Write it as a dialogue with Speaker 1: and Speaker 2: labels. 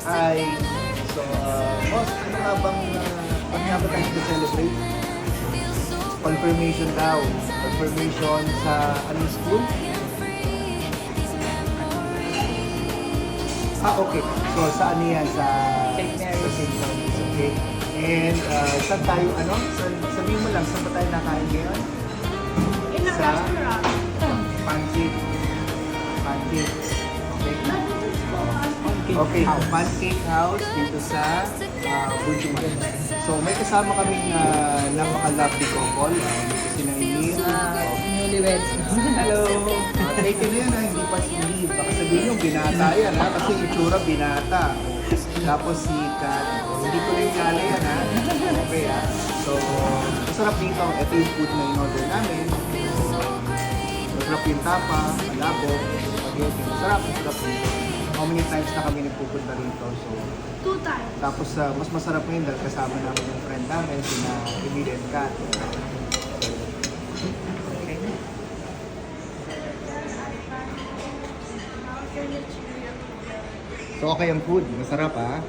Speaker 1: Hi! So, boss, ano nga bang, ano nga ba tayo celebrate? Confirmation daw. Confirmation sa anong school? Okay. So, saan yan? Sa
Speaker 2: St. Mary's.
Speaker 1: Sa St. Mary's, okay. And, saan tayo, sabihin mo lang, saan ba tayo nakain ngayon?
Speaker 3: In a
Speaker 1: Sa
Speaker 3: restaurant.
Speaker 1: Pancake. Okay. Okay,
Speaker 2: House.
Speaker 1: Pancake House dito sa Bujuman. So, may kasama kaming napaka-lovely couple. Dito si Naimir.
Speaker 2: Newlyweds.
Speaker 1: Hello! Take it in, hindi pa hindi. Baka sabihin yung binata yan, ha? Kasi itsura binata. Tapos si Kat. Hindi ko rin kala yan, ha? Okay, ha? So, masarap dito. Ito yung food na in-order namin. Masarap yung tapa, malabo, spaghetti. Masarap dito. How many times na kami nagpupunta rito. So,
Speaker 3: 2 times.
Speaker 1: tapos mas masarap ngayon dahil kasama namin yung friend namin, sina Emil and Kat. Okay. So okay ang food, masarap ha?